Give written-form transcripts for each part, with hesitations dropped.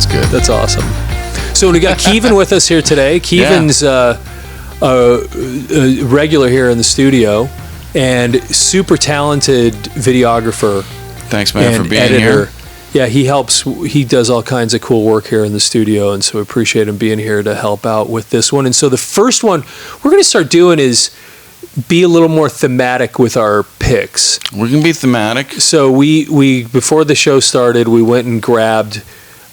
That's good. That's awesome. So we got Kevin with us here today. Kevin's a regular here in the studio and super talented videographer. Thanks, man, for being editor. here. Yeah, he does all kinds of cool work here in the studio, and so we appreciate him being here to help out with this one. And so the first one we're going to start doing is be a little more thematic with our picks. We can be thematic. So we before the show started, we went and grabbed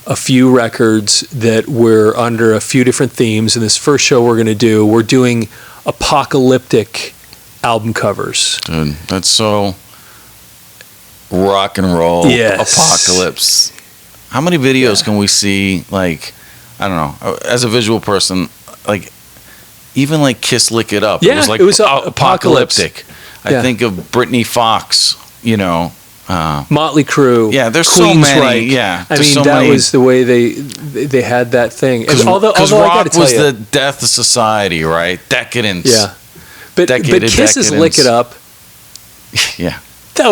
a few records that were under a few different themes. And this first show we're doing apocalyptic album covers. Dude, that's so rock and roll. Yes. Apocalypse. How many videos can we see, like, I don't know, as a visual person, like, even like Kiss Lick It Up. Yeah, it was apocalyptic. apocalyptic. I think of Brittany Fox, Motley Crue. Yeah, there's Queen's so many. Reich. Yeah, I mean, that was the way they had that thing. Because although I rock gotta tell was you, the death of society, right? Decadence. Yeah, but Kiss's Lick It Up. Yeah. That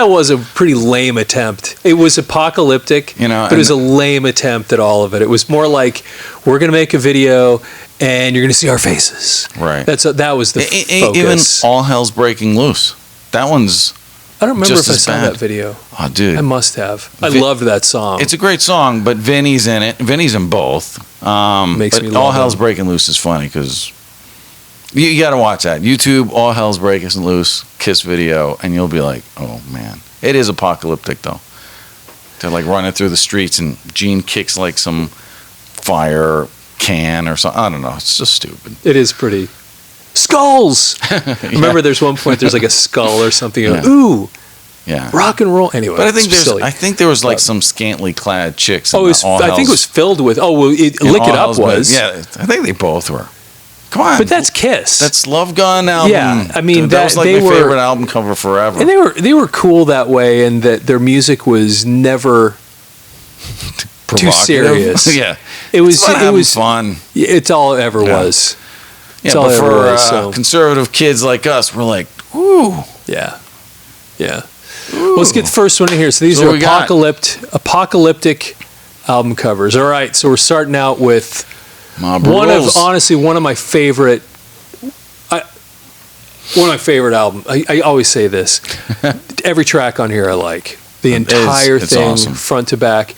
was a pretty lame attempt. It was apocalyptic, but it was a lame attempt at all of it. It was more like, we're going to make a video and you're going to see our faces. Right. That was the focus. Even All Hell's Breaking Loose. That one's I don't remember if I as saw bad. that video. Oh, dude. I must have. I loved that song. It's a great song, but Vinny's in it. Vinny's in both. Makes me love All Hell's him. Breaking Loose is funny because you got to watch that. YouTube, All Hell's Breaking Loose, Kiss video, and you'll be like, oh, man. It is apocalyptic, though. They're like running through the streets, and Gene kicks like some fire can or something. I don't know. It's just stupid. It is pretty. Skulls! Remember, there's one point, there's like a skull or something. Yeah. Ooh! Yeah. Rock and roll. Anyway, but I think there was like some scantily clad chicks. In I think it was filled with. Oh, well, Lick It Up was. Yeah, I think they both were. Come on, but that's Kiss. That's Love Gun album. Yeah, I mean that was like my favorite album cover forever. And they were cool that way, and that their music was never too serious. Yeah, it was fun. It's all it ever was. Yeah, but for conservative kids like us, we're like, ooh, yeah. Well, let's get the first one in here. So these are apocalyptic album covers. All right, so we're starting out with one of my favorite albums. I always say this. Every track on here I like. The entire thing, awesome. Front to back.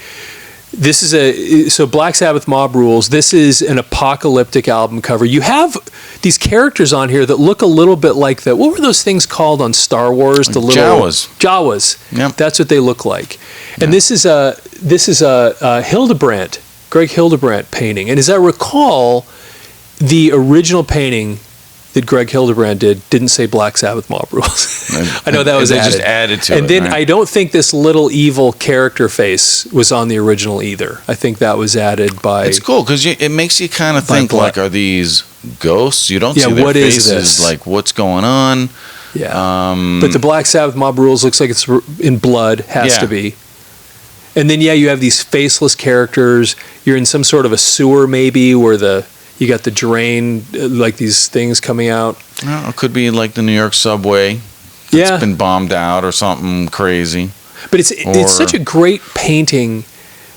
This is Black Sabbath-Mob Rules. This is an apocalyptic album cover. You have these characters on here that look a little bit like what were those things called on Star Wars? The little Jawas. Yep. That's what they look like. And this is a Hildebrandt, Greg Hildebrandt painting. And as I recall, the original painting that Greg Hildebrandt didn't say Black Sabbath-Mob Rules. I know that was added. Just added to and then right? I don't think this little evil character face was on the original either. I think that was added by... It's cool because it makes you kind of think like, are these ghosts? You don't see their faces. Is this? Like, what's going on? Yeah. But the Black Sabbath-Mob Rules looks like it's in blood. Has to be. And then, you have these faceless characters. You're in some sort of a sewer maybe where you got the drain, like these things coming out. Well, it could be like the New York subway. It's been bombed out or something crazy. But it's such a great painting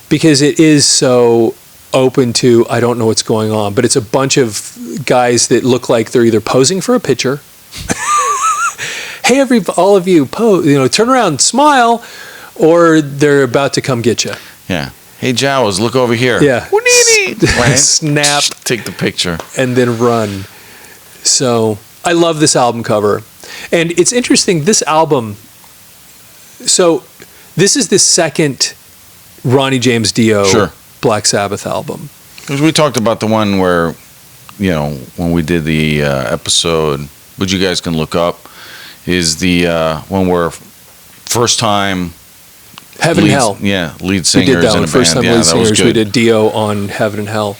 because it is so open to, I don't know what's going on, but it's a bunch of guys that look like they're either posing for a picture. Hey, all of you, turn around, smile, or they're about to come get you. Yeah. Hey, Jawas, look over here. Yeah. Right? Snap. Take the picture. And then run. So I love this album cover. And it's interesting, this album, so this is the second Ronnie James Dio Black Sabbath album. Because we talked about the one where, when we did the episode, which you guys can look up, is the one where first time... Heaven and Hell. Yeah, lead singers we did that in one. a First band. time lead singers. We did Dio on Heaven and Hell,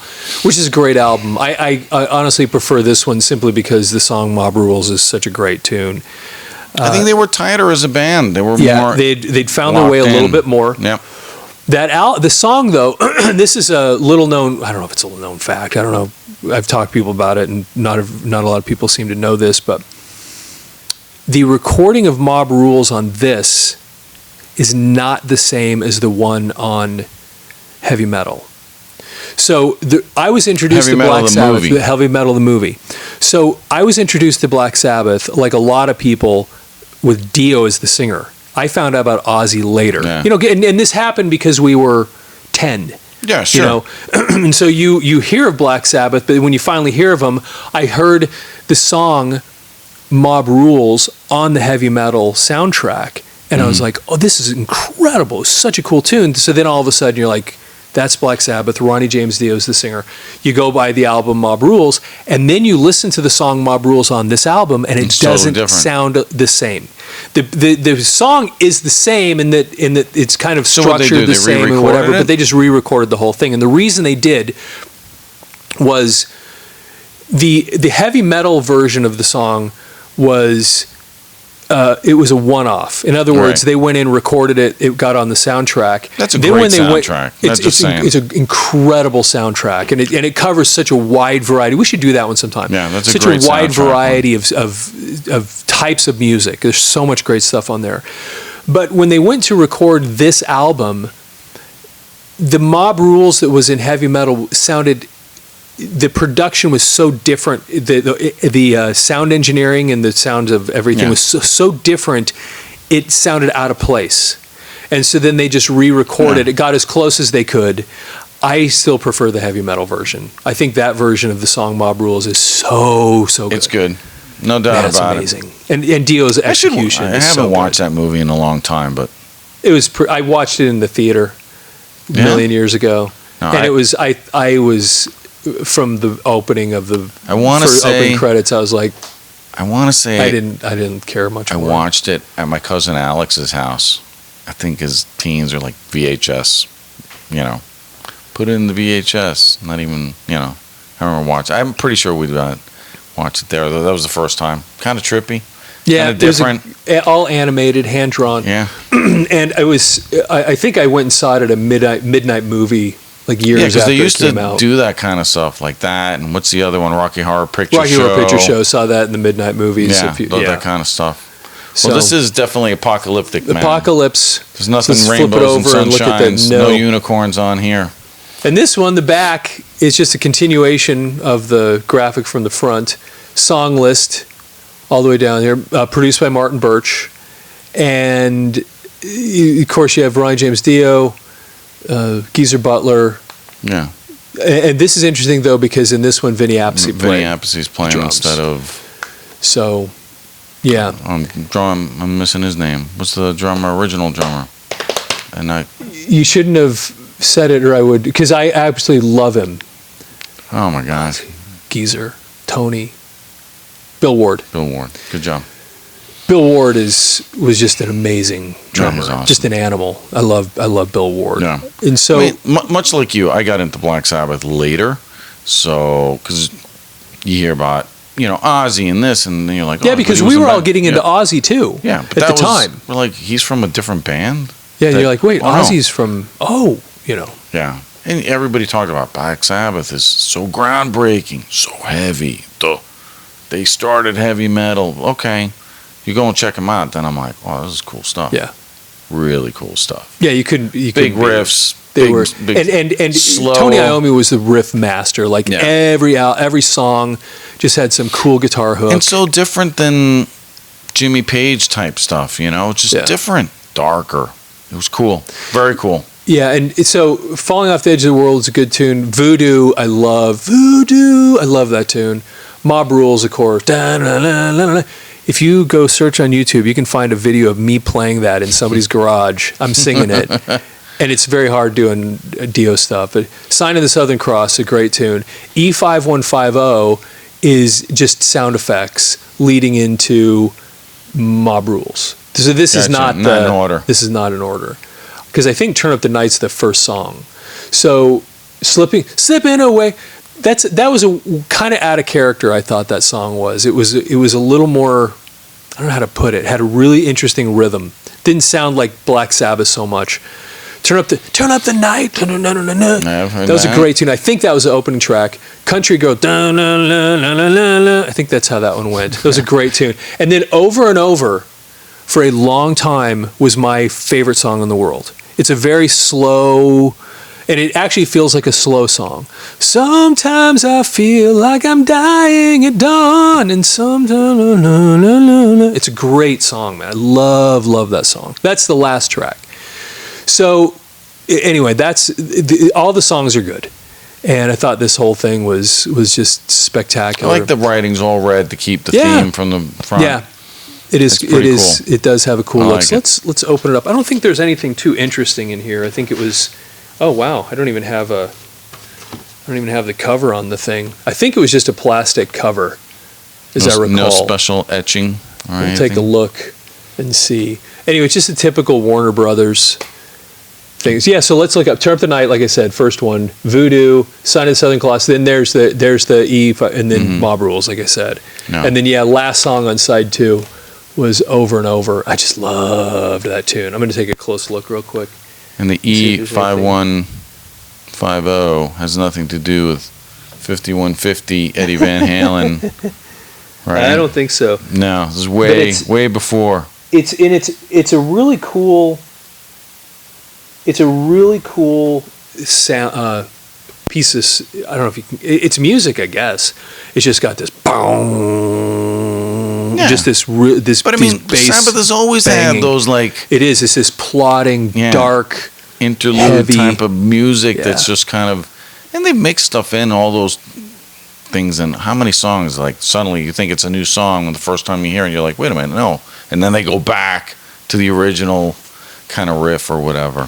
which is a great album. I honestly prefer this one simply because the song Mob Rules is such a great tune. I think they were tighter as a band. They were more they'd found their way a little bit more. Yep. The song though, this is a little known. I don't know if it's a little known fact. I don't know. I've talked to people about it, and not a lot of people seem to know this. But the recording of Mob Rules on this is not the same as the one on heavy metal. So I was introduced Heavy to Metal Black the Sabbath, movie. the Heavy Metal the movie. So I was introduced to Black Sabbath, like a lot of people, with Dio as the singer. I found out about Ozzy later. Yeah. You know, and this happened because we were 10. Yeah, sure. You know, and so you hear of Black Sabbath, but when you finally hear of them, I heard the song Mob Rules on the Heavy Metal soundtrack, and I was like, oh, this is incredible. It's such a cool tune. So then all of a sudden you're like, that's Black Sabbath. Ronnie James Dio is the singer. You go by the album Mob Rules, and then you listen to the song Mob Rules on this album, and it doesn't sound the same. The song is the same in that it's kind of structured the same and whatever, but they just re-recorded the whole thing. And the reason they did was the heavy metal version of the song was it was a one-off. In other words, they went in, recorded it, it got on the soundtrack. That's a great soundtrack. It's an incredible soundtrack, and it covers such a wide variety. We should do that one sometime. Yeah, that's such a great wide variety soundtrack. of types of music. There's so much great stuff on there. But when they went to record this album, the Mob Rules that was in heavy metal sounded. The production was so different. The sound engineering and the sound of everything was so different. It sounded out of place, and so then they just re-recorded. It got as close as they could. I still prefer the heavy metal version. I think that version of the song "Mob Rules" is so good. It's good, no doubt about it. It's amazing. And Dio's execution. I haven't watched that movie in a long time, but it was. I watched it in the theater a million years ago, and it was. I was. From the opening of the opening credits, I was like, I want to say I didn't care much. I watched it at my cousin Alex's house. I think his teens are like VHS, you know, put it in the VHS. Not even, you know, I remember watching. I'm pretty sure we watched it there. That was the first time. Kind of trippy. Yeah, kind of different. All animated, hand drawn. Yeah, and I was. I think I went and saw it at a midnight movie. Like years after they used it came to out. do that kind of stuff like that. And what's the other one? Rocky Horror Picture Show. Rocky Horror Picture Show. Saw that in the midnight movies. That kind of stuff. So, well, this is definitely apocalyptic, man. Apocalypse. There's nothing flip rainbows it over and look at sunshines. No unicorns on here. And this one, the back, is just a continuation of the graphic from the front. Song list all the way down here. Produced by Martin Birch. And, of course, you have Ronnie James Dio, Geezer Butler. Yeah. And this is interesting, though, because in this one, Vinny Appice played. Vinny Appice's playing drums instead of... So, yeah. I'm missing his name. What's the original drummer? You shouldn't have said it, or I would, because I absolutely love him. Oh, my God. Geezer, Tony, Bill Ward. Good job. Bill Ward was just an amazing drummer, awesome. Just an animal. I love Bill Ward. Yeah. And so, much like you, I got into Black Sabbath later. So, because you hear about, Ozzy and this, and then you're like, because we were all getting into Ozzy too. Yeah, at the time. We're like, he's from a different band. Yeah, and you're like, wait, Ozzy's from Yeah, and everybody talked about Black Sabbath is so groundbreaking, so heavy. They started heavy metal. Okay. You go and check them out, then I'm like, wow, this is cool stuff. Yeah. Really cool stuff. Yeah, you couldn't big riffs. And slow. Tony Iommi was the riff master. Like every song just had some cool guitar hook. And so different than Jimmy Page type stuff, just different, darker. It was cool. Very cool. Yeah, and so Falling Off the Edge of the World is a good tune. Voodoo, I love that tune. Mob Rules, of course. If you go search on YouTube, you can find a video of me playing that in somebody's garage. I'm singing it. And it's very hard doing Dio stuff. But Sign of the Southern Cross, a great tune. E5150 is just sound effects leading into Mob Rules. So this is not in order. This is not in order. Because I think Turn Up the Night's the first song. So Slipping Away... That was a kind of out of character. I thought that song was. It was a little more. I don't know how to put it. It had a really interesting rhythm. Didn't sound like Black Sabbath so much. Turn up the night. That was a great tune. I think that was the opening track. Country Go. I think that's how that one went. That was a great tune. And then Over and Over, for a long time, was my favorite song in the world. It's a very slow. And it actually feels like a slow song. Sometimes I feel like I'm dying at dawn, and sometimes it's a great song, man. I love that song. That's the last track. So anyway, all the songs are good. And I thought this whole thing was just spectacular. I like the writing's all red to keep the theme from the front. Yeah. It is. It is. Cool. It does have a cool look. So let's open it up. I don't think there's anything too interesting in here. I think it was. Oh wow! I don't even have the cover on the thing. I think it was just a plastic cover, as I recall. No special etching. We'll take a look and see. Anyway, it's just a typical Warner Brothers things. Yeah. So let's look up "Turn Up the Night." Like I said, first one, Voodoo, Sign of the Southern Cross. Then there's the E, and then Mob Rules. Like I said, and then last song on side 2. Was Over and Over. I just loved that tune. I'm going to take a close look real quick. And the E5150 has nothing to do with 5150 Eddie Van Halen, right? I don't think so. No, this is way before. It's a really cool sound piece of, I don't know if you can, it's music, I guess. It's just got this boom. Yeah. Just this. But I mean, Sabbath has always had those It's this plodding, dark, interlude heavy type of music that's just kind of, and they mix stuff in all those things. And how many songs? Suddenly you think it's a new song when the first time you hear it, you're like, wait a minute, no. And then they go back to the original kind of riff or whatever.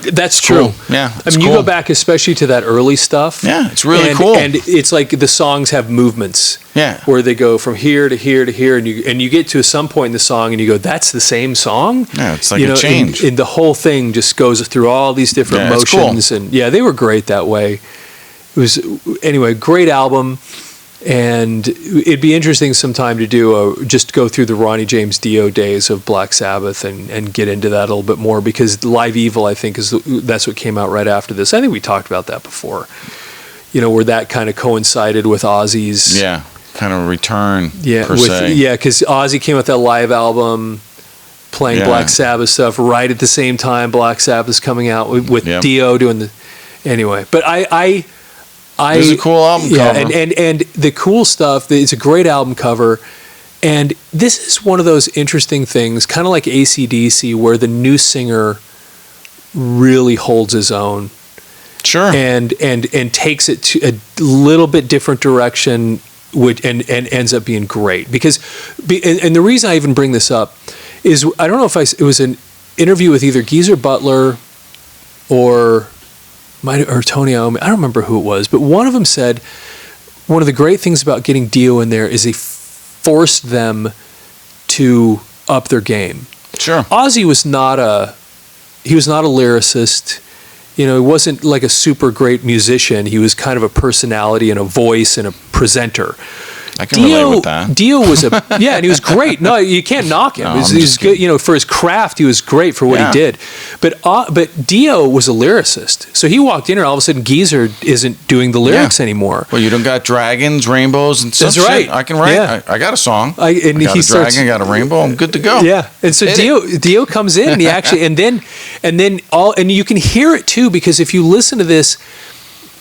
That's true. Yeah, I mean, you go back especially to that early stuff. Yeah, it's really cool. And it's like the songs have movements. Yeah, where they go from here to here to here, and you get to some point in the song, and you go, "That's the same song." Yeah, it's like a change. And the whole thing just goes through all these different motions, cool. And they were great that way. It was great album. And it'd be interesting sometime to just go through the Ronnie James Dio days of Black Sabbath and get into that a little bit more, because Live Evil, I think, that's what came out right after this. I think we talked about that before, where that kind of coincided with Ozzy's kind of return, per se. Yeah, because Ozzy came with that live album playing Black Sabbath stuff right at the same time Black Sabbath's coming out with Dio doing the. Anyway, but it's a cool album cover. And the cool stuff, it's a great album cover. And this is one of those interesting things, kind of like AC/DC, where the new singer really holds his own. Sure. And takes it to a little bit different direction, and ends up being great. Because the reason I even bring this up is, I don't know if it was an interview with either Geezer Butler or Tony Iommi, I don't remember who it was, but one of them said one of the great things about getting Dio in there is he forced them to up their game. Sure. Ozzy was not a lyricist. He wasn't like a super great musician. He was kind of a personality and a voice and a presenter. I can relate with that. Dio was and he was great. No, you can't knock him. No, he was good. For his craft, he was great for what he did. But Dio was a lyricist. So he walked in, and all of a sudden, Geezer isn't doing the lyrics anymore. Well, you don't got dragons, rainbows, and some That's right. Shit. I can write. Yeah. I got a song. I got a dragon. I got a rainbow. I'm good to go. Yeah. And so Dio comes in, and he actually, and then you can hear it too, because if you listen to this,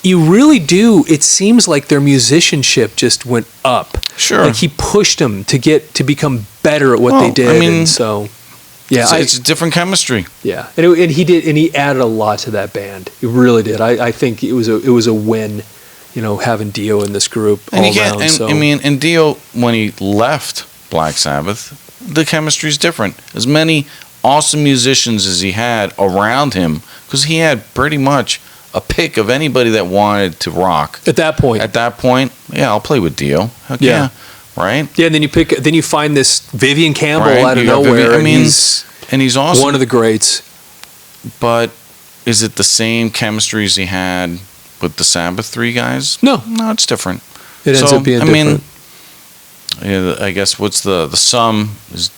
you really do. It seems like their musicianship just went up. Sure. Like he pushed them to become better at what they did. I mean, and so it's a different chemistry. Yeah, and he added a lot to that band. He really did. I think it was a win, having Dio in this group all around. And Dio, when he left Black Sabbath, the chemistry's different. As many awesome musicians as he had around him, because he had pretty much a pick of anybody that wanted to rock at that point. I'll play with Dio. Heck yeah, right. Yeah, and then you find this Vivian Campbell out of nowhere. He's awesome, one of the greats. But is it the same chemistry as he had with the Sabbath 3 guys? No, it's different. It ends up being different. I guess what's the sum is.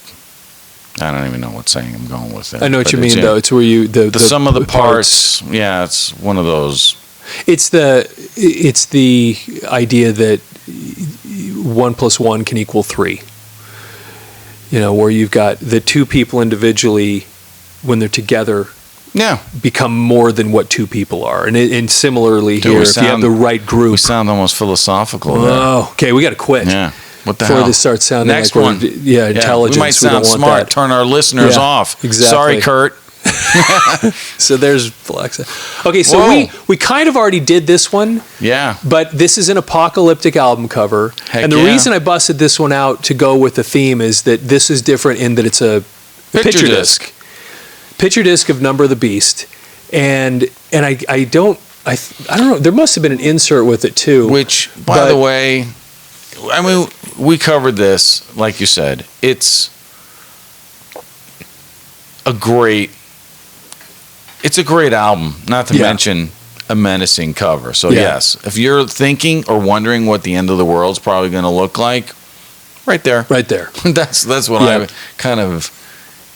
I don't even know what saying I'm going with there. I know what you mean, though. It's where the sum of the parts. Yeah, it's one of those. It's the idea that 1 + 1 can equal 3. Where you've got the two people individually, when they're together, become more than what two people are. And similarly here, if you have the right group. We sound almost philosophical there. Okay, we got to quit. Yeah. What the before hell? This starts sounding Next like one. Intelligence. We might sound smart. Turn our listeners off. Exactly. Sorry, Kurt. So there's Black Sabbath. Okay, so we kind of already did this one. Yeah. But this is an apocalyptic album cover. Heck and the reason I busted this one out to go with the theme is that this is different in that it's a picture disc. Picture disc of Number of the Beast. And I don't know, there must have been an insert with it too. Which, by the way, I mean, we covered this, like you said. It's a great album, not to mention a menacing cover. So yes, if you're thinking or wondering what the end of the world's probably going to look like, right there. that's what I kind of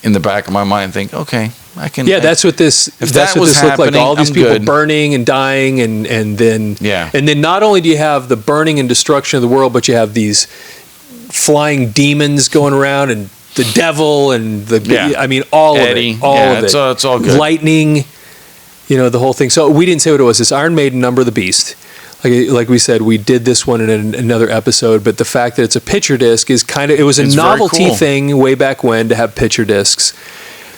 in the back of my mind think. Okay, I can. Yeah, that's what this. If that's that what was this looked like. All these people good. burning and dying, and then and then not only do you have the burning and destruction of the world, but you have these flying demons going around and the devil and I mean all Eddie. of it, it's all good. Lightning, the whole thing. So we didn't say what it was. It's Iron Maiden, Number of the Beast. Like we said, we did this one in another episode, but the fact that it's a picture disc is it was a novelty thing way back when to have picture discs.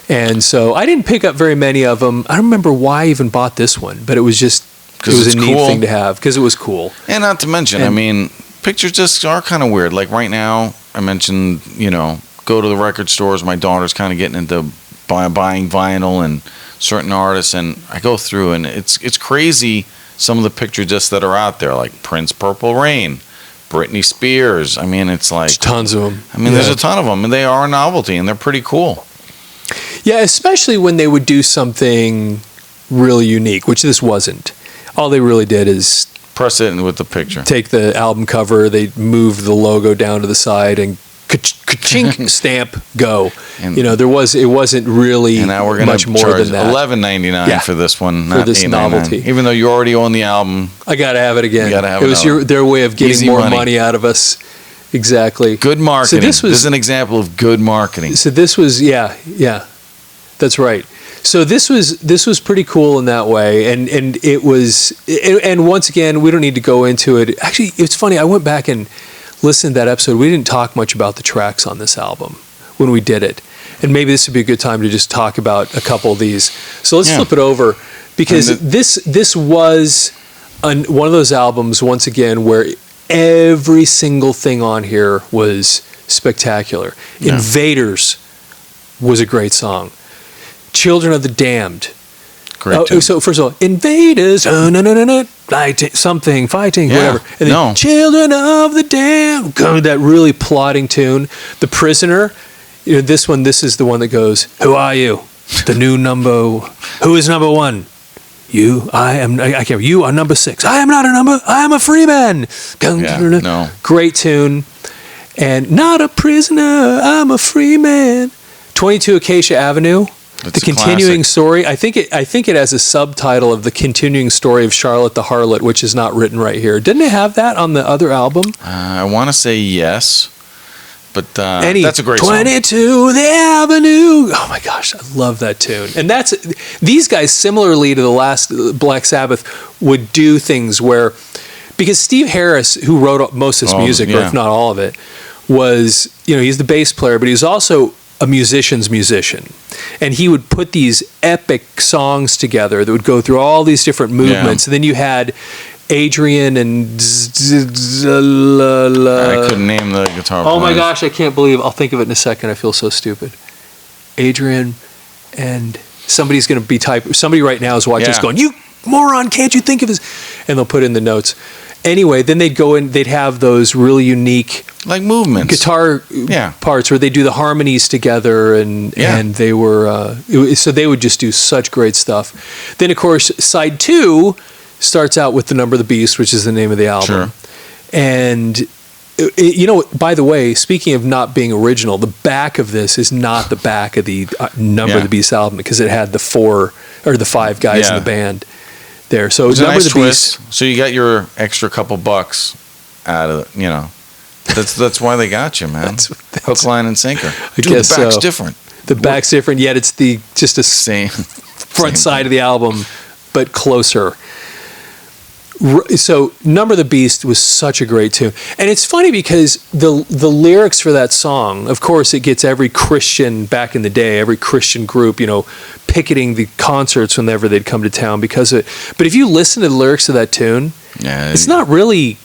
And so I didn't pick up very many of them. I don't remember why I even bought this one, but it was just a neat thing to have because it was cool. And not to mention, I mean, picture discs are kind of weird. Like right now, I mentioned, go to the record stores. My daughter's kind of getting into buying vinyl and certain artists, and I go through, and it's crazy. Some of the picture discs that are out there, like Prince, Purple Rain, Britney Spears. I mean, it's like there's tons of them. I mean, there's a ton of them, and they are a novelty, and they're pretty cool. Yeah, especially when they would do something really unique, which this wasn't. All they really did is press it with the picture. Take the album cover, they moved the logo down to the side, and ka-chink, stamp, go. And, it wasn't really much more than that. $11.99 for this one, not for this novelty. Even though you already own the album, I gotta have it again. You gotta have it was their way of getting more money out of us. Exactly. Good marketing. So this is an example of good marketing. So this was that's right. So this was pretty cool in that way, and it was, and once again, we don't need to go into it. Actually, it's funny. I went back and listened to that episode. We didn't talk much about the tracks on this album when we did it, and maybe this would be a good time to just talk about a couple of these. So let's flip it over, because this was one of those albums once again where every single thing on here was spectacular. Yeah. Invaders was a great song. Children of the Damned. Great. So first of all, Invaders, fighting, whatever. And then Children of the Damned, that really plotting tune. The Prisoner, this is the one that goes, who are you? The new number, who is number one? You, I can't remember. You are number 6. I am not a number, I am a free man. Great tune. And not a prisoner, I'm a free man. 22 Acacia Avenue. The continuing story. I think it has a subtitle of The Continuing Story of Charlotte the Harlot, which is not written right here. Didn't it have that on the other album? I want to say yes, but that's a great song. 22 the Avenue. Oh my gosh, I love that tune. And these guys, similarly to the last Black Sabbath, would do things where, because Steve Harris, who wrote most of this music, or if not all of it, was, he's the bass player, but he's also a musician's musician. And he would put these epic songs together that would go through all these different movements. And then you had Adrian and I couldn't name the guitar players. Oh my gosh, I can't believe. I'll think of it in a second. I feel so stupid. Adrian and somebody's going to be somebody right now is watching this going, you moron, can't you think of this? And they'll put in the notes. Anyway, then they'd go in, they'd have those really unique like movements, guitar parts where they do the harmonies together, and they were so they would just do such great stuff. Then of course side 2 starts out with The Number of the Beast, which is the name of the album. Sure. And by the way, speaking of not being original, the back of this is not the back of the Number of the Beast album, because it had the 4 or the 5 guys in the band there. So Number of the Beast. So you got your extra couple bucks out of that's why they got you, man. Hook, line, and sinker. I guess the back's different. The back's different, yet it's just a same front side of the album, but closer. So Number the Beast was such a great tune. And it's funny because the lyrics for that song, of course, it gets every Christian back in the day, every Christian group, picketing the concerts whenever they'd come to town because of it. But if you listen to the lyrics of that tune, it's not really,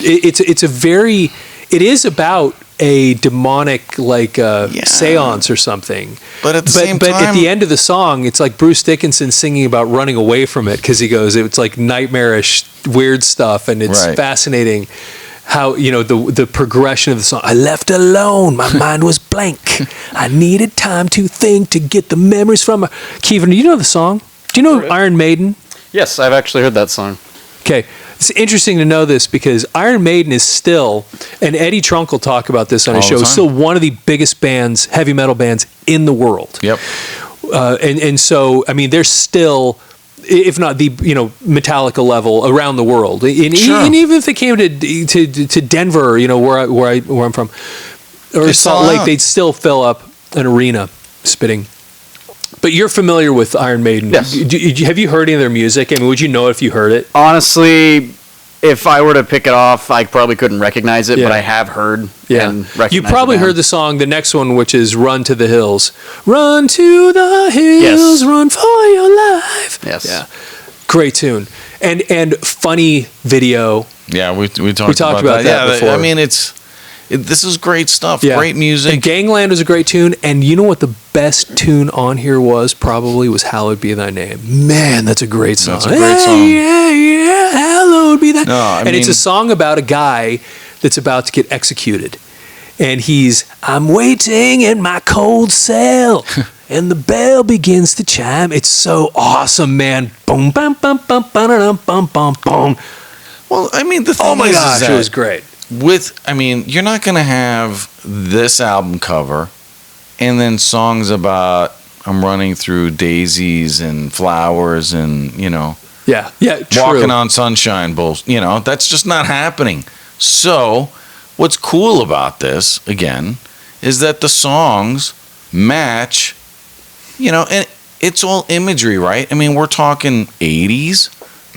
it is about a demonic seance or something. But at the same time, at the end of the song, it's like Bruce Dickinson singing about running away from it because he goes, it's like nightmarish, weird stuff, and it's fascinating how the progression of the song. I left alone, my mind was blank. I needed time to think to get the memories from her. Kevin, do you know the song? Do you know Iron Maiden? Yes, I've actually heard that song. Okay. It's interesting to know this because Iron Maiden is still, and Eddie Trunk will talk about this on his show, still one of the biggest bands, heavy metal bands in the world. Yep. And so, I mean, they're still, if not the Metallica level around the world, and even if they came to Denver, where I'm from, or Salt Lake, they'd still fill up an arena spitting. But you're familiar with Iron Maiden. Yes. Have you heard any of their music? I mean, would you know if you heard it? Honestly, if I were to pick it off, I probably couldn't recognize it, but I have heard and recognized You probably heard the song, the next one, which is Run to the Hills. Run to the hills, run for your life. Yes. Yeah. Great tune. And funny video. Yeah, we talked about that before. I mean, this is great stuff. Yeah. Great music. And Gangland was a great tune. And you know what the best tune on here was Hallowed Be Thy Name. Man, that's a great song. That's a great song. Yeah, hallowed be thy name. It's a song about a guy that's about to get executed. And I'm waiting in my cold cell. And the bell begins to chime. It's so awesome, man. Boom, bum, bum, bum, bum, bum, bum, bum. Well, I mean, the thing is it was great. You're not going to have this album cover and then songs about I'm running through daisies and flowers and, walking on sunshine bowls. That's just not happening. So what's cool about this, again, is that the songs match, and it's all imagery, right? I mean, we're talking 80s.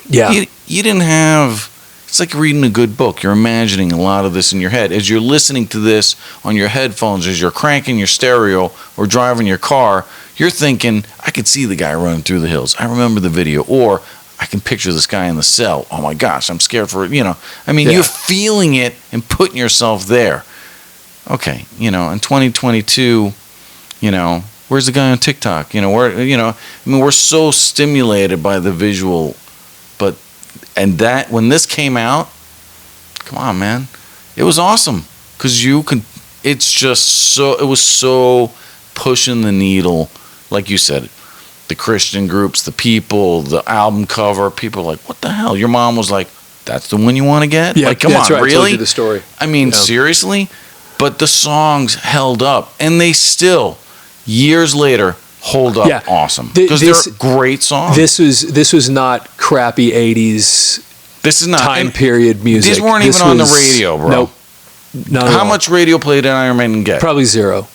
Yeah. You didn't have... It's like reading a good book. You're imagining a lot of this in your head. As you're listening to this on your headphones, as you're cranking your stereo or driving your car, you're thinking, I could see the guy running through the hills. I remember the video. Or I can picture this guy in the cell. Oh, my gosh, I'm scared for it. You're feeling it and putting yourself there. Okay, in 2022, where's the guy on TikTok? We're so stimulated by the visual, but... And that when this came out, come on, man, it was awesome because it was so pushing the needle, like you said, the Christian groups, the people, the album cover, people were like, what the hell? Your mom was like, that's the one you want to get? Yeah, like, come on, right. really? I told you the story. I mean, seriously? But the songs held up, and they still, years later, hold up awesome because they're great songs. This was not crappy 80s time period music. These weren't even on the radio, bro. Nope. How much radio play did Iron Maiden get? Probably zero.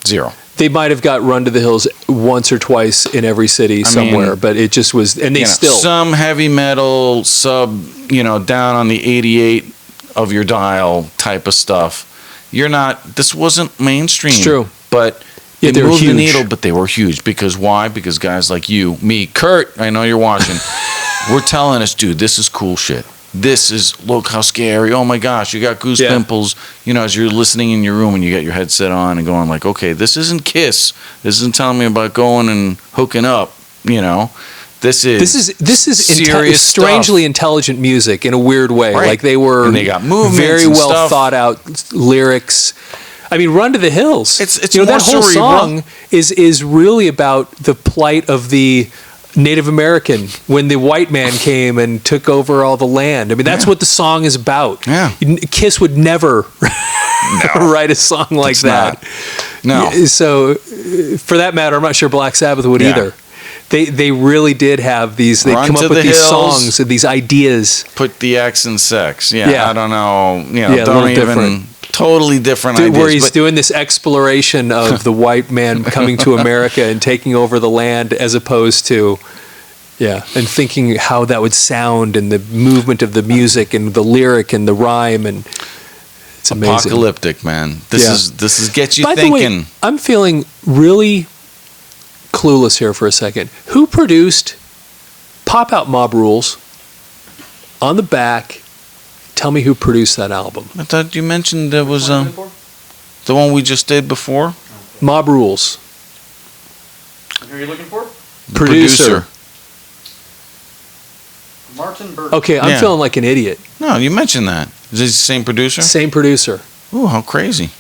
They might have got Run to the Hills once or twice in every city somewhere, but it just was, and they still... Some heavy metal down on the 88 of your dial type of stuff. This wasn't mainstream. It's true. But... Yeah, they moved the needle, but they were huge. Because why? Because guys like you, me, Kurt, I know you're watching, we're telling us, dude, this is cool shit. Look how scary. Oh my gosh, you got goose pimples, as you're listening in your room and you got your headset on and going like, okay, this isn't Kiss. This isn't telling me about going and hooking up, This is strangely intelligent music in a weird way. Right. Like they were and they got movements very and well stuff. thought out lyrics. I mean, Run to the Hills. It's that whole song is really about the plight of the Native American when the white man came and took over all the land. I mean, that's what the song is about. Yeah. Kiss would never write a song like that. No. So, for that matter, I'm not sure Black Sabbath would either. They really did have these. They come up with these songs and these ideas. Put the X in sex. Yeah. I don't know. Don't even. Different. totally different ideas. Where he's doing this exploration of the white man coming to America and taking over the land, as opposed to, and thinking how that would sound and the movement of the music and the lyric and the rhyme, and it's amazing. Apocalyptic, man. This is gets you By thinking. The way, I'm feeling really clueless here for a second. Who produced Pop Out Mob Rules on the back? Tell me who produced that album. I thought you mentioned there was the one we just did before. Mob Rules. Who are you looking for? Producer. Martin Birch. Okay, I'm feeling like an idiot. No, you mentioned that. Is this the same producer? Same producer. Ooh, how crazy.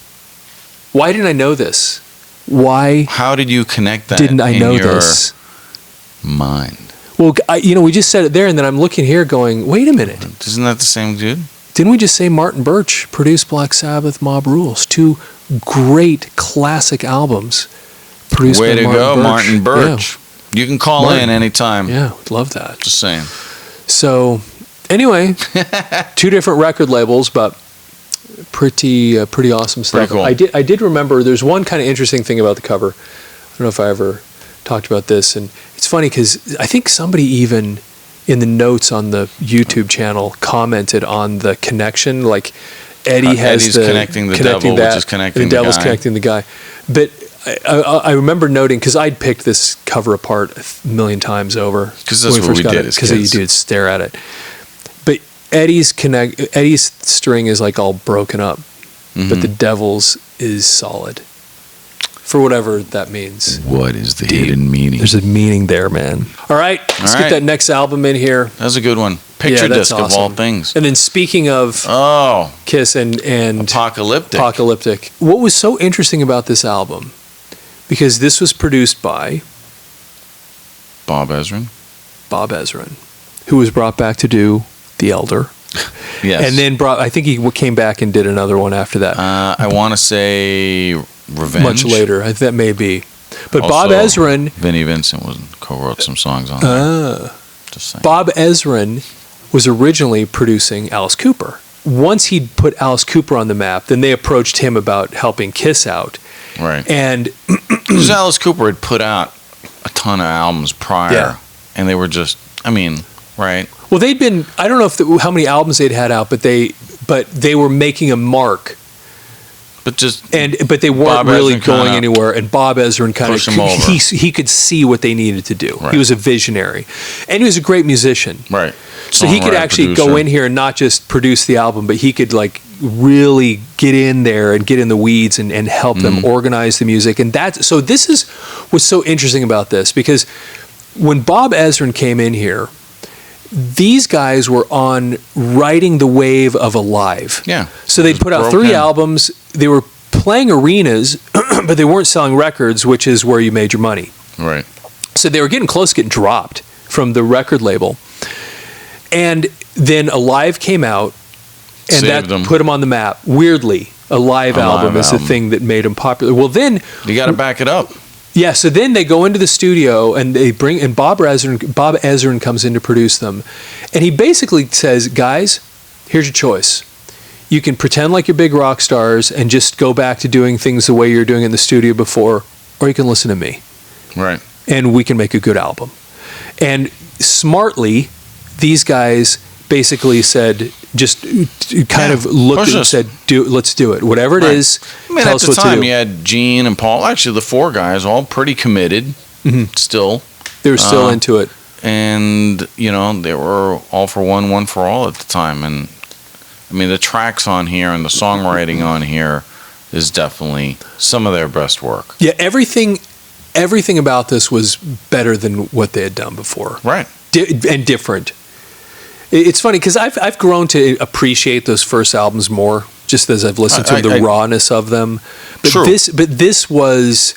Why didn't I know this? Why How did you connect that didn't I in know your this? mind? Well, we just said it there, and then I'm looking here going, wait a minute. Isn't that the same dude? Didn't we just say Martin Birch produced Black Sabbath, Mob Rules? 2 great classic albums produced Way by to go, Martin Birch. Yeah. You can call in anytime. Yeah, would love that. Just saying. So, anyway, 2 different record labels, but pretty awesome stuff. Pretty cool. I did remember there's one kind of interesting thing about the cover. I don't know if I ever talked about this, and it's funny because I think somebody even in the notes on the YouTube channel commented on the connection, like Eddie has Eddie's connecting the devil, which is connecting the devil's connecting the guy. But I remember noting, because I'd picked this cover apart a million times over. Because that's what we did as kids. Because you did stare at it. But Eddie's string is like all broken up, but the devil's is solid. For whatever that means. What is the hidden meaning? There's a meaning there, man. All right, let's get that next album in here. That's a good one. Picture disc of all things. And then speaking of Kiss and Apocalyptic, what was so interesting about this album, because this was produced by Bob Ezrin, who was brought back to do The Elder. Yes. And then I think he came back and did another one after that. I want to say Revenge. Much later, that may be. But Also, Bob Ezrin... Vinnie Vincent co-wrote some songs on there. Just saying. Bob Ezrin was originally producing Alice Cooper. Once he'd put Alice Cooper on the map, then they approached him about helping Kiss out. Right. And... because Alice Cooper had put out a ton of albums prior, and they were just, right? Well, they'd been, I don't know how many albums they'd had out, but they were making a mark. But they weren't Bob really Ezrin going anywhere, and Bob Ezrin kind of he could see what they needed to do. Right. He was a visionary, and he was a great musician. Right. So he could actually go in here and not just produce the album, but he could really get in there and get in the weeds and help them organize the music. And this is what's so interesting about this, because when Bob Ezrin came in here, these guys were on riding the wave of Alive. Yeah. So they'd put out 3 albums. They were playing arenas, but they weren't selling records, which is where you made your money. Right. So they were getting close to getting dropped from the record label. And then Alive came out, and that put them on the map. Weirdly, a live album is the thing that made them popular. Well, then... you got to back it up. Yeah, so then they go into the studio and Bob Ezrin comes in to produce them. And he basically says, guys, here's your choice. You can pretend like you're big rock stars and just go back to doing things the way you're doing in the studio before, or you can listen to me. Right. And we can make a good album. And smartly, these guys basically said, just kind of looked and said, let's do it. Whatever it is, tell us what to do. At the time, you had Gene and Paul, actually the 4 guys, all pretty committed still. They were still into it. And, they were all for one for all at the time. And, the tracks on here and the songwriting on here is definitely some of their best work. Yeah, everything about this was better than what they had done before. Right. And different. It's funny because I've grown to appreciate those first albums more, just as I've listened to the rawness of them. But true. This was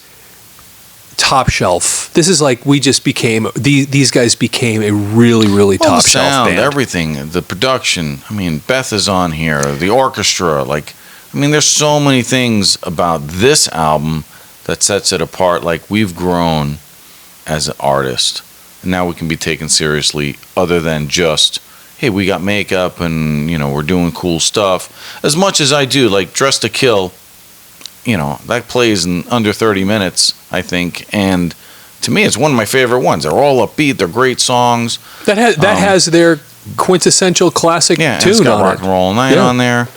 top shelf. This is like these guys became a really, really top shelf sound, band. Everything, the production. Beth is on here, the orchestra. There's so many things about this album that sets it apart. We've grown as an artist, and now we can be taken seriously, other than just hey, we got makeup and, we're doing cool stuff. As much as I do, like Dress to Kill, that plays in under 30 minutes, I think. And to me, it's one of my favorite ones. They're all upbeat. They're great songs. That has their quintessential classic tune it's got on Rock and Roll All Night on there.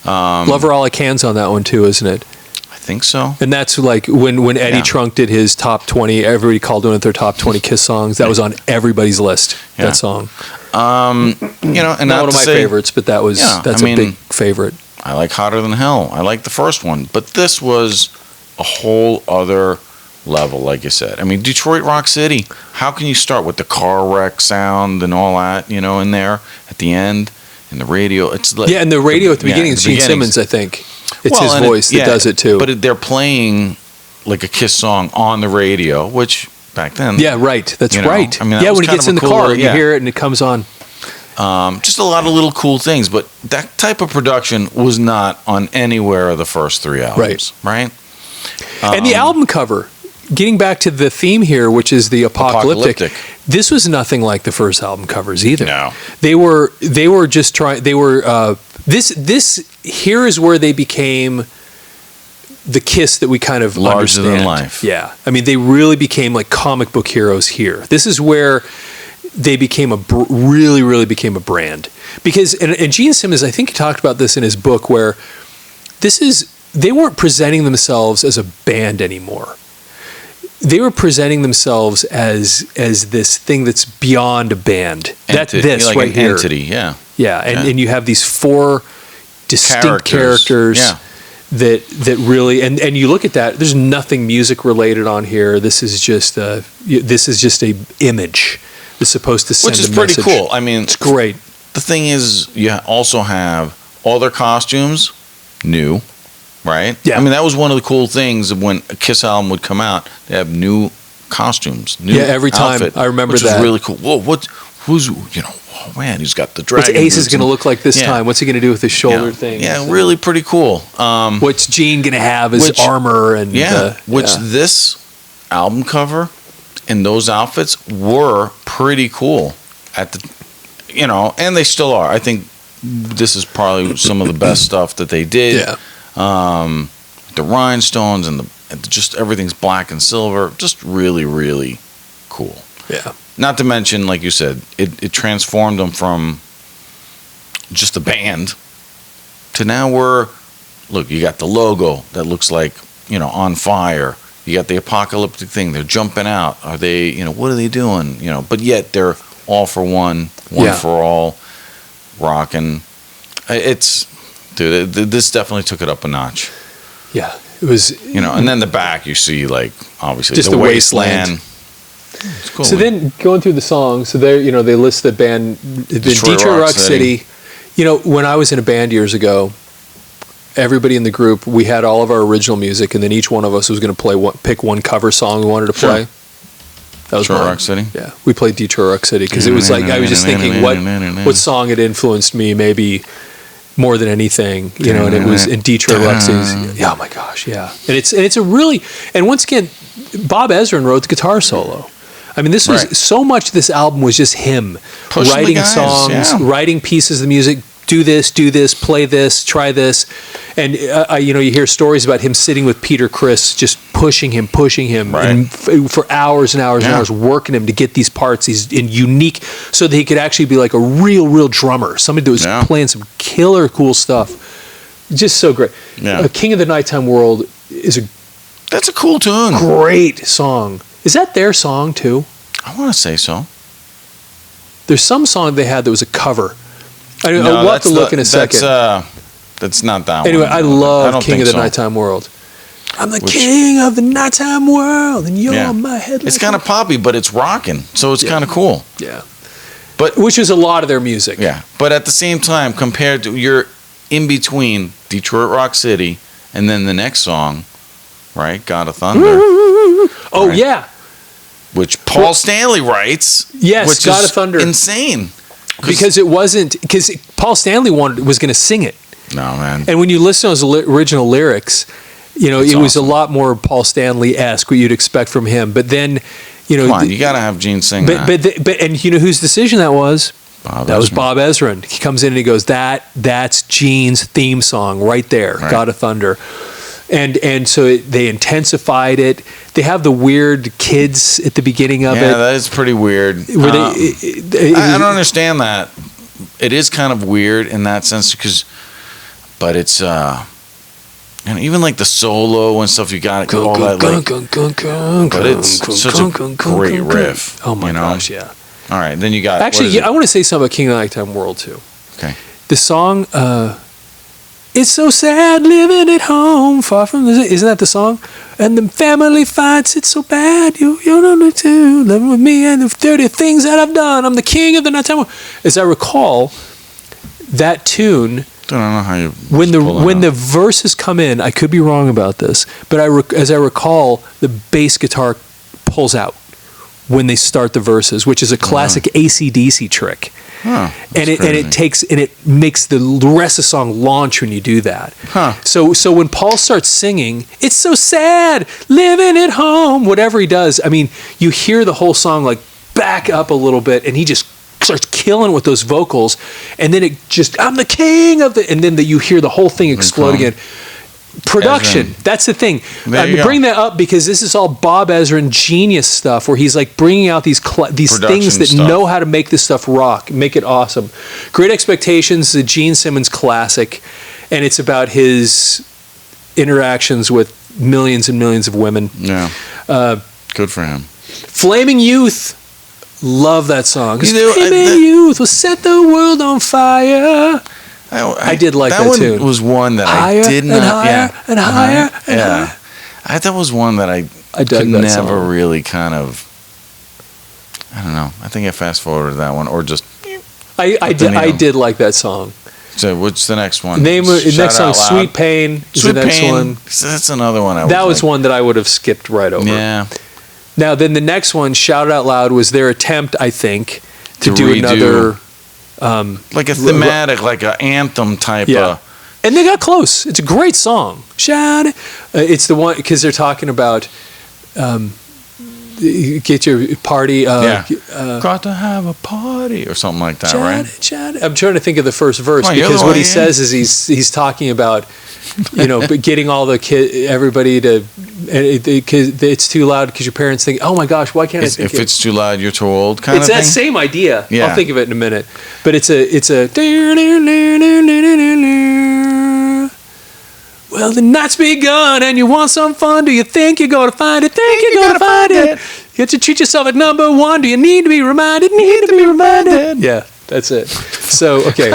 Lover All I Can's on that one too, isn't it? I think so. And that's like when Eddie Trunk did his top 20, everybody called one of their top 20 Kiss songs. That was on everybody's list, that song. And not not one of my favorites, but that's a big favorite. I like Hotter Than Hell. I like the first one. But this was a whole other level, like you said. I mean, Detroit Rock City, how can you start with the car wreck sound and all that, in there at the end, and the radio? It's like, and the radio at the beginning is Gene Simmons, I think. It's his voice that does it too. But they're playing like a Kiss song on the radio, which back then. Yeah, right. That's right. I mean, that when he gets in the car, you hear it and it comes on. Just a lot of little cool things, but that type of production was not on anywhere of the first 3 albums, right? And the album cover, getting back to the theme here, which is the apocalyptic. This was nothing like the first album covers either. No, they were just trying. They were this here is where they became the Kiss that we kind of larger understand. Than life. Yeah, I mean, they really became like comic book heroes here. This is where they became really became a brand, because and Gene Simmons, I think he talked about this in his book, where they weren't presenting themselves as a band anymore. They were presenting themselves as this thing that's beyond a band. That's this like right an here. Entity, yeah. And you have these 4 distinct characters that really and you look at that. There's nothing music related on here. This is just a image that's supposed to send a message. Which is pretty cool. I mean, it's great. The thing is, you also have all their costumes new. Right? Yeah. I mean, that was one of the cool things when a Kiss album would come out. They have new costumes, new every time. outfit, I remember which that. Which is really cool. Whoa, who's, oh man, he's got the dragon. What's Ace is going to look like this time? What's he going to do with his shoulder thing? Yeah, really pretty cool. What's Gene going to have as armor? And this album cover and those outfits were pretty cool at the, and they still are. I think this is probably some of the best stuff that they did. Yeah. The rhinestones and just everything's black and silver, just really, really cool. Yeah. Not to mention, like you said, it transformed them from just a band to now look, you got the logo that looks like, on fire. You got the apocalyptic thing. They're jumping out. Are they, what are they doing? But yet they're all for one for all, rocking. Dude, this definitely took it up a notch. Yeah, it was. And then the back, you see, like, obviously, just the wasteland. It's cool. So then, going through the songs, so there, they list the band, the Detroit Rock City. When I was in a band years ago, everybody in the group, we had all of our original music, and then each one of us was going to pick one cover song we wanted to play. That was Detroit Rock City? Yeah, we played Detroit Rock City because it was like, I was just thinking what song had influenced me, maybe more than anything, and it was in Detroit Rock City. Yeah, oh my gosh, yeah. And it's a really, and once again, Bob Ezrin wrote the guitar solo. I mean, this was so much. This album was just him writing songs, writing pieces of music. Do this, play this, try this, and you hear stories about him sitting with Peter Criss, just pushing him, and for hours and hours and hours, working him to get these parts, these unique, so that he could actually be like a real drummer, somebody that was playing some killer cool stuff. Just so great. Yeah. King of the Nighttime World that's a cool tune. Great song. Is that their song too? I want to say so. There's some song they had that was a cover. I'll have to look in a second. That's not that one. Anyway, I love King of the Nighttime World. I'm the king of the nighttime world, and you're my headlight. It's kind of poppy, but it's rocking, so it's kind of cool. Yeah. Which is a lot of their music. Yeah. But at the same time, compared to, you're in between Detroit Rock City and then the next song, right? God of Thunder. Oh, yeah. Which Paul Stanley writes. Yes, which God is of Thunder. Insane. Because Paul Stanley was going to sing it. No, man. And when you listen to those original lyrics, it was a lot more Paul Stanley-esque, what you'd expect from him. But then, come on, you got to have Gene sing that. But and you know whose decision that was? That was Bob Ezrin. He comes in and he goes, that's Gene's theme song right there, Right. God of Thunder. And so they intensified it. They have the weird kids at the beginning of it. Yeah, that is pretty weird. I don't understand that. It is kind of weird in that sense but it's and even like the solo and stuff, you got all that but it's such a great riff. Oh my gosh, yeah. All right, then you got actually. I want to say something about King of the Nighttime World too. Okay. The song, it's so sad living at home, far from isn't that the song? And the family fights, it's so bad. You don't know to living with me and the 30 things that I've done. I'm the king of the nighttime world. As I recall, that tune. I don't know how you when the verses come in. I could be wrong about this, but as I recall, the bass guitar pulls out when they start the verses, which is a classic AC/DC trick. Huh, and it makes the rest of the song launch when you do that. Huh. So when Paul starts singing, it's so sad living at home. Whatever he does, I mean, you hear the whole song like back up a little bit, and he just starts killing with those vocals, and then it just I'm the king of the, and then you hear the whole thing explode again. Production, that's the thing. I bring that up because this is all Bob Ezrin genius stuff, where he's like bringing out these things that know how to make this stuff rock, make it awesome. Great Expectations, the Gene Simmons classic, and it's about his interactions with millions and millions of women. Yeah, good for him. Flaming Youth, love that song. Flaming Youth will set the world on fire. I did like that one tune. Was one that higher I did not. And higher and higher and higher. That was one that I could never song. Really kind of. I don't know. I think I fast forwarded that one, or just. I did like that song. So what's the next one? Next song, Sweet Pain. Sweet the next Pain. One. That's another one. That was one that I would have skipped right over. Yeah. Now then, the next one, Shout It Out Loud, was their attempt, I think, to do another. Like a thematic, like an anthem type of. And they got close. It's a great song. Shout it. It's the one, because they're talking about get your party. Got to have a party or something like that, right? Shout it. I'm trying to think of the first verse, because what he says is he's talking about, getting all the everybody to, because it's too loud because your parents think, oh my gosh, why can't I think if it's too loud, you're too old kind of thing? It's that same idea. Yeah. I'll think of it in a minute. But it's a well, the night's begun and you want some fun. Do you think you're going to find it? Think you're going to find it? You have to treat yourself at number one. Do you need to be reminded? Need to be reminded. Yeah, that's it. So, okay.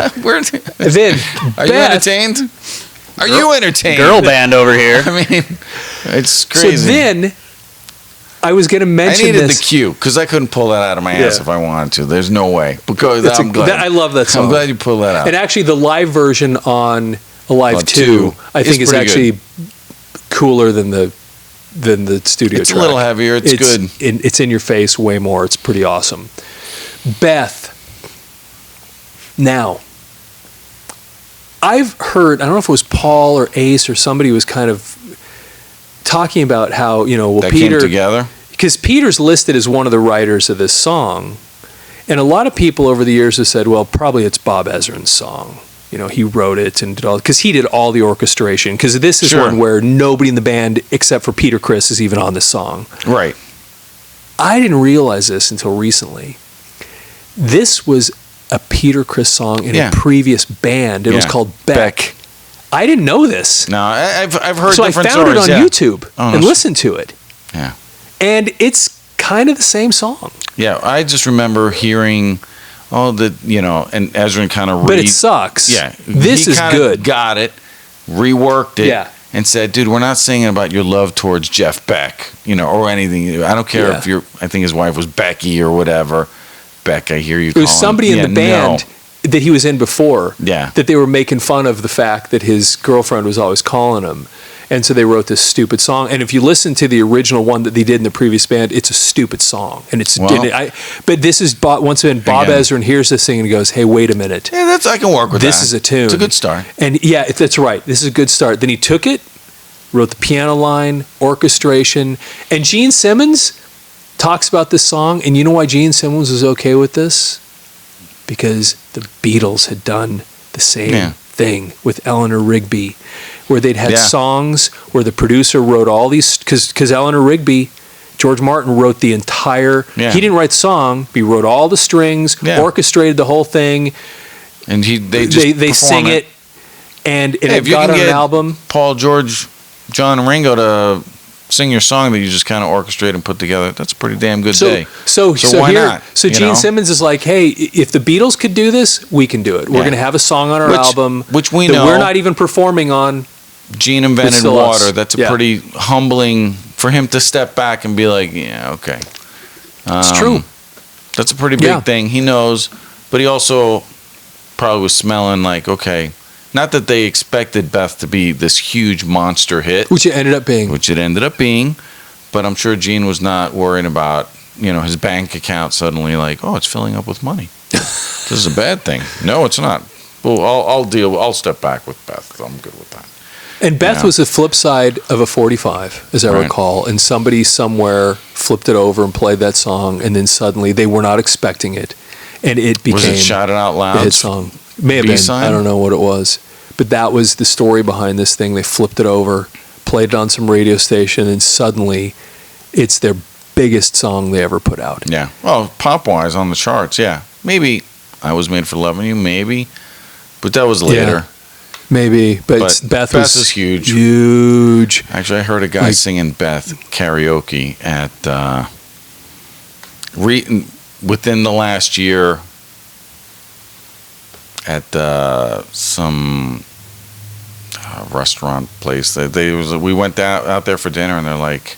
Then, are you entertained? Are you entertained? Girl band over here. I mean, it's crazy. So then, I was going to mention I needed the cue, because I couldn't pull that out of my ass if I wanted to. There's no way. Because I'm glad. I love that song. I'm glad you pulled that out. And actually, the live version on Alive 2, I think is actually cooler than the studio track. It's a little heavier. It's good. It's in your face way more. It's pretty awesome. Beth. Now, I've heard, I don't know if it was Paul or Ace or somebody was kind of talking about how, that Peter came together? Because Peter's listed as one of the writers of this song. And a lot of people over the years have said, well, probably it's Bob Ezrin's song. He wrote it and did all, because he did all the orchestration. Because this is one where nobody in the band except for Peter Criss is even on this song. Right. I didn't realize this until recently. This was a Peter Criss song in a previous band. It was called Beck. I didn't know this. No, I've heard so different stories. So I found it on YouTube and listened to it. Yeah. And it's kind of the same song. Yeah, I just remember hearing and Ezrin kind of But it sucks. Yeah. This is good. Got it, reworked it, and said, dude, we're not singing about your love towards Jeff Beck, or anything. I don't care if I think his wife was Becky or whatever. Beck, I hear you calling. It was somebody in the band that he was in before that they were making fun of the fact that his girlfriend was always calling him. And so they wrote this stupid song. And if you listen to the original one that they did in the previous band, it's a stupid song. And but this is once again Bob Ezrin hears this thing and he goes, "Hey, wait a minute. Yeah, I can work with that. This is a tune. It's a good start." And that's right. This is a good start. Then he took it, wrote the piano line, orchestration, and Gene Simmons talks about this song. And you know why Gene Simmons was okay with this? because the Beatles had done the same thing with Eleanor Rigby, where they'd had songs where the producer wrote all these, because Eleanor Rigby, George Martin wrote the entire, he didn't write the song, he wrote all the strings, orchestrated the whole thing, and they sing it, and it got on an album. Paul, George, John, and Ringo to sing your song that you just kind of orchestrate and put together. That's a pretty damn good day. So why not? So Gene Simmons is like, hey, if the Beatles could do this, we can do it. We're going to have a song on our album, which we that know we're not even performing on. Gene invented water. That's a pretty humbling for him to step back and be like, yeah, okay. It's true. That's a pretty big thing. He knows, but he also probably was smelling like, okay, not that they expected Beth to be this huge monster hit. Which it ended up being. But I'm sure Gene was not worrying about, his bank account suddenly like, oh, it's filling up with money. This is a bad thing. No, it's not. Well, I'll step back with Beth. I'm good with that. And Beth was the flip side of a 45, as I recall. And somebody somewhere flipped it over and played that song. And then suddenly they were not expecting it. And it became... Was it Shouted Out Loud? The hit song. May have been. I don't know what it was. But that was the story behind this thing. They flipped it over, played it on some radio station, and suddenly it's their biggest song they ever put out. Yeah. Well, pop-wise on the charts, Maybe I Was Made for Loving You, maybe. But that was later. Yeah. Maybe, but Beth is huge. Huge. Actually, I heard a guy singing Beth karaoke at within the last year at some restaurant place. We went out there for dinner, and they're like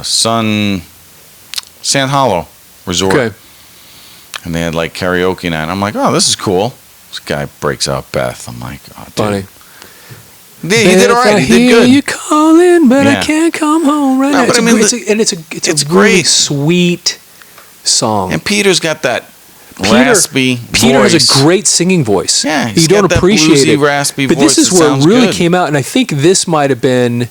Sand Hollow Resort, and they had like karaoke night. I'm like, oh, this is cool. This guy breaks out Beth. I'm like, oh, dude. Funny. He did all right. He did good. You calling, but I can't come home right now. But it's a really sweet song. And Peter's got that raspy Peter voice. has a great singing voice. Yeah, you don't appreciate bluesy, it. Raspy but voice. This is where it really came out, and I think this might have been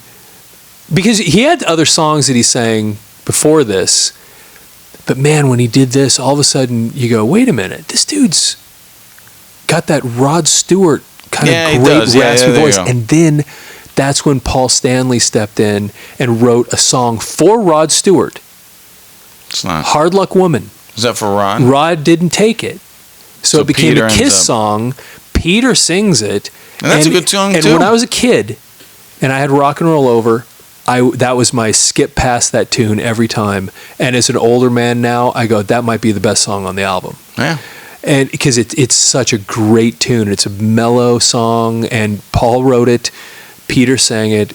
because he had other songs that he sang before this. But man, when he did this, all of a sudden you go, wait a minute, this dude's got that Rod Stewart kind of great raspy voice. And then that's when Paul Stanley stepped in and wrote a song for Rod Stewart. It's not Hard Luck Woman. Is that for Rod? Rod didn't take it. So it became a Kiss song. Peter sings it. And that's a good song, too. And when I was a kid and I had Rock and Roll Over, that was my skip past that tune every time. And as an older man now, I go, that might be the best song on the album. Yeah. And because it's such a great tune. It's a mellow song, and Paul wrote it. Peter sang it.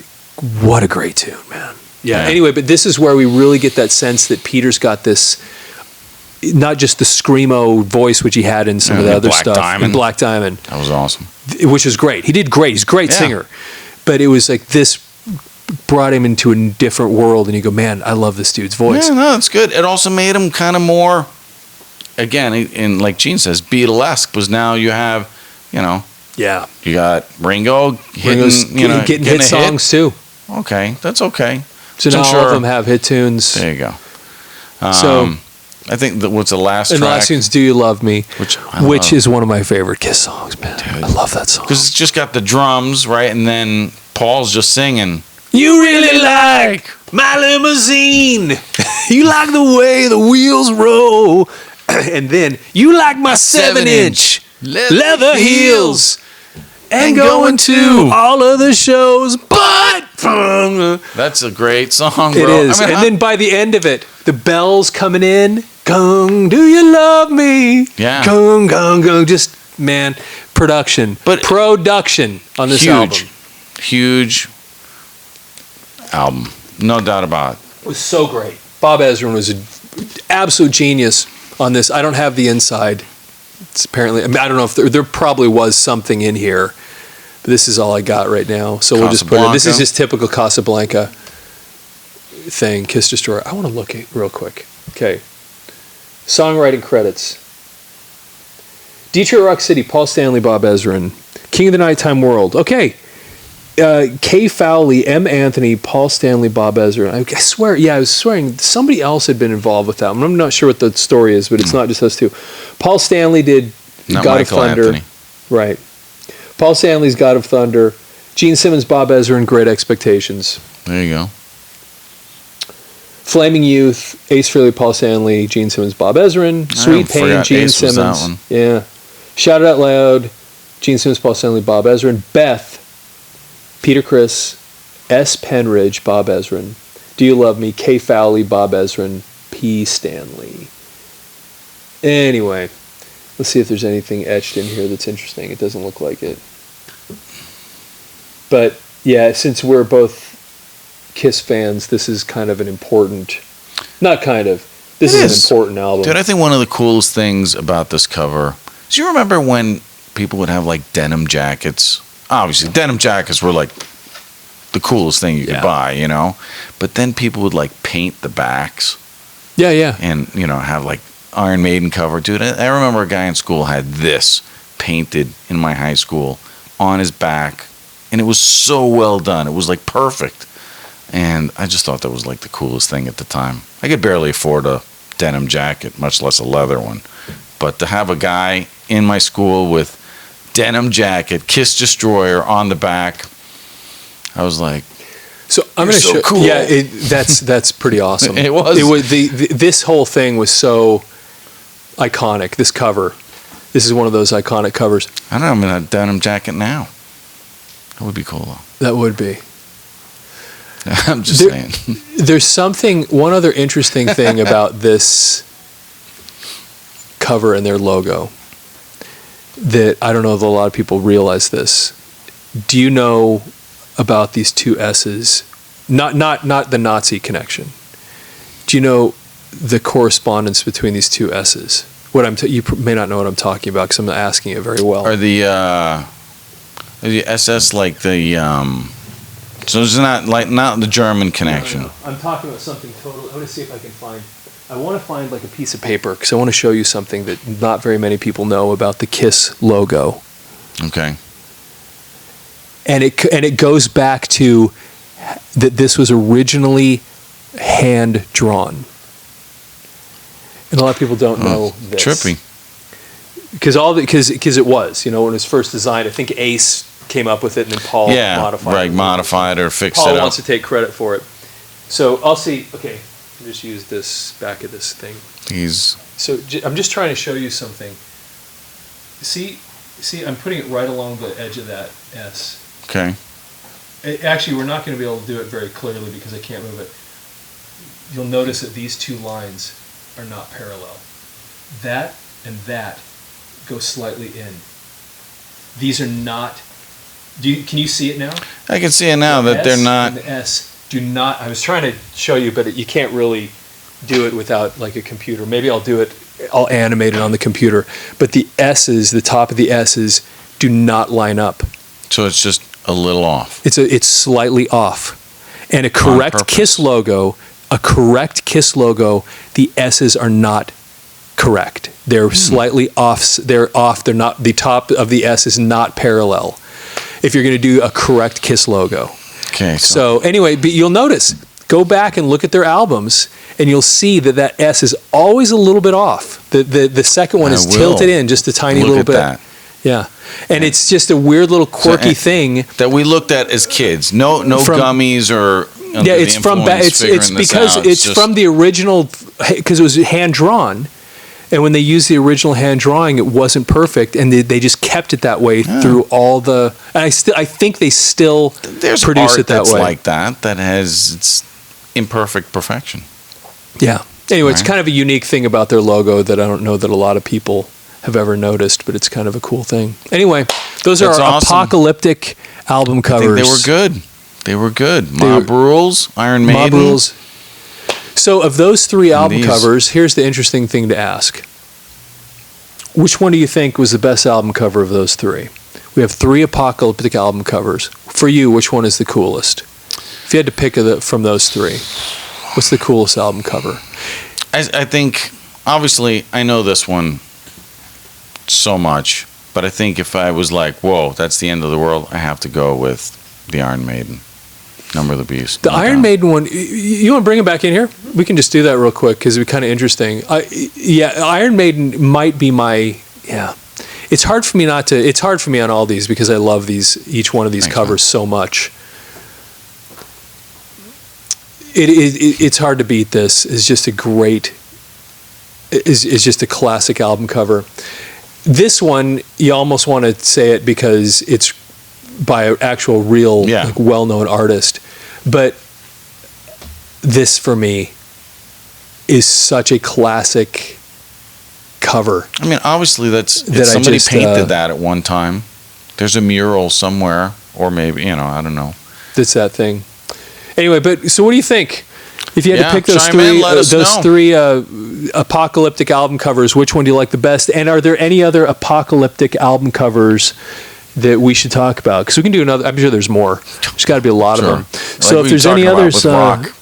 What a great tune, man. Yeah. Anyway, but this is where we really get that sense that Peter's got this, not just the screamo voice, which he had in some of the other stuff. In Black Diamond. That was awesome. Which is great. He did great. He's a great singer. But it was like this brought him into a different world, and you go, man, I love this dude's voice. Yeah, no, it's good. It also made him kind of more, again, and like Gene says, Beatlesque, because now you have, you got Ringo getting hit songs too. Okay, that's okay. So now all of them have hit tunes. There you go. So I think what's the last track? And the last tune's "Do You Love Me," which is one of my favorite Kiss songs, man. Dude, I love that song because it's just got the drums, right, and then Paul's just singing. You really like my limousine. You like the way the wheels roll. And then, you like my 7-inch leather heels. And going to all of the shows, but... That's a great song, bro. It is. Then by the end of it, the bells coming in. Gung, do you love me? Yeah. Gung, gung, gung. Just, man, production. But production on this album. Huge album. No doubt about it. It was so great. Bob Ezrin was an absolute genius on this. I don't have the inside. It's apparently, I don't know if there probably was something in here, but this is all I got right now. So we'll just put it. This is just typical Casablanca thing. Kiss Destroyer. I want to look at real quick. Okay. Songwriting credits. Detroit Rock City, Paul Stanley, Bob Ezrin. King of the Nighttime World. Okay. Kay Fowley, M. Anthony, Paul Stanley, Bob Ezra. I swear, I was swearing somebody else had been involved with that. I'm not sure what the story is, but it's not just us two. Paul Stanley did Not God Michael of Thunder. Anthony. Right. Paul Stanley's God of Thunder. Gene Simmons, Bob Ezra, and Great Expectations. There you go. Flaming Youth, Ace Frehley, Paul Stanley, Gene Simmons, Bob Ezrin. Sweet Pain, forgot Gene Ace was that Simmons. one. Yeah. Shout It Out Loud, Gene Simmons, Paul Stanley, Bob Ezrin. Beth, Peter Criss, S. Penridge, Bob Ezrin. Do You Love Me, Kay Fowley, Bob Ezrin, P. Stanley. Anyway, let's see if there's anything etched in here that's interesting. It doesn't look like it. But yeah, since we're both Kiss fans, this is kind of an important, not kind of, this is an important album. Dude, I think one of the coolest things about this cover, do you remember when people would have like denim jackets? Obviously, denim jackets were like the coolest thing you could buy, you know? But then people would like paint the backs. Yeah, yeah. And, you know, have like Iron Maiden cover. Dude, I remember a guy in school had this painted in my high school on his back. And it was so well done. It was like perfect. And I just thought that was like the coolest thing at the time. I could barely afford a denim jacket, much less a leather one. But to have a guy in my school with denim jacket, Kiss Destroyer on the back, I was like, so I'm going to show. Cool. Yeah, that's pretty awesome. It was. This whole thing was so iconic. This cover, this is one of those iconic covers. I don't know. I'm in a denim jacket now. That would be cool though. That would be. I'm just saying. There's one other interesting thing about this cover and their logo that I don't know if a lot of people realize this. Do you know about these two S's? Not the Nazi connection. Do you know the correspondence between these two S's? You may not know what I'm talking about because I'm not asking it very well. Are the SS like the so it's not the German connection? No. I'm talking about something totally. I want to see if I can find. I want to find like a piece of paper because I want to show you something that not very many people know about the Kiss logo. Okay. And it goes back to that this was originally hand drawn. And a lot of people don't know this. Trippy. Because it was, when it was first designed, I think Ace came up with it and then Paul modified it. Right, modified or fixed Paul it up. wants to take credit for it. So I'll see, okay, I'll just use this back of this thing. So I'm just trying to show you something. See, I'm putting it right along the edge of that S. Okay. Actually, we're not going to be able to do it very clearly because I can't move it. You'll notice that these two lines are not parallel. That and that go slightly in. These are not. Can you see it now? I can see it now that they're not. And the S do not. I was trying to show you, but you can't really do it without like a computer. Maybe I'll animate it on the computer. But the S's, the top of the S's, do not line up. So it's just a little off. It's slightly off. And a correct Kiss logo, the S's are not correct. They're slightly off. They're off. They're not. The top of the S is not parallel. If you're going to do a correct Kiss logo. Okay. So anyway, but you'll notice. Go back and look at their albums, and you'll see that S is always a little bit off. The second one is tilted in just a tiny little bit. That. Yeah, and it's just a weird little quirky thing that we looked at as kids. No gummies or. Yeah, it's from it's because it's from the original because it was hand drawn, and when they used the original hand drawing, it wasn't perfect, and they just kept it that way through all the. And I think they still produce it that way. Like that has its imperfect perfection. Yeah. Anyway, it's kind of a unique thing about their logo that I don't know that a lot of people have ever noticed, but it's kind of a cool thing. Anyway, those are our apocalyptic album covers. I think they were good. Mob Rules, Iron Maiden. Mob Rules. So of those three album covers, here's the interesting thing to ask. Which one do you think was the best album cover of those three? We have three apocalyptic album covers. For you, which one is the coolest? If you had to pick from those three, what's the coolest album cover? I think, obviously, I know this one so much, but I think if I was like, whoa, that's the end of the world, I have to go with the Iron Maiden, Number of the Beast. The Iron Maiden one, you want to bring it back in here? We can just do that real quick because it'd be kind of interesting. Iron Maiden might be my, It's hard for me it's hard for me on all these because I love each one of these covers so much. It's hard to beat this. It's just a great, it's just a classic album cover. This one, you almost want to say it because it's by an actual real, like, well-known artist. But this, for me, is such a classic cover. I mean, obviously, somebody painted that at one time. There's a mural somewhere, or maybe, I don't know. That's that thing. Anyway, so what do you think? If you had to pick those three apocalyptic album covers, which one do you like the best? And are there any other apocalyptic album covers that we should talk about? Because we can do another. I'm sure there's more. There's got to be a lot of them. So if there's any others, so like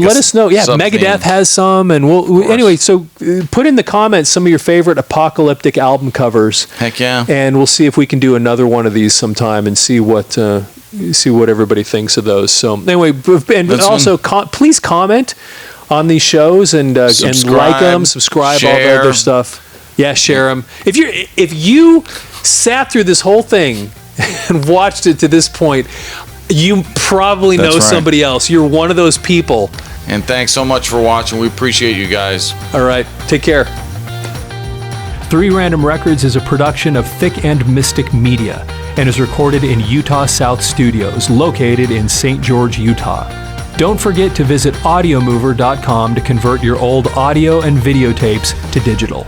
let us know. Yeah, Megadeth has some, and anyway. So put in the comments some of your favorite apocalyptic album covers. Heck yeah! And we'll see if we can do another one of these sometime and see what everybody thinks of those. So anyway, and also please comment on these shows and like them, subscribe, share, all the other stuff. Yeah, share them. If you sat through this whole thing and watched it to this point, you probably know somebody else. You're one of those people. And thanks so much for watching. We appreciate you guys. All right, take care. 3 Random Records is a production of Thick and Mystic Media and is recorded in Utah South Studios, located in St. George, Utah. Don't forget to visit audiomover.com to convert your old audio and videotapes to digital.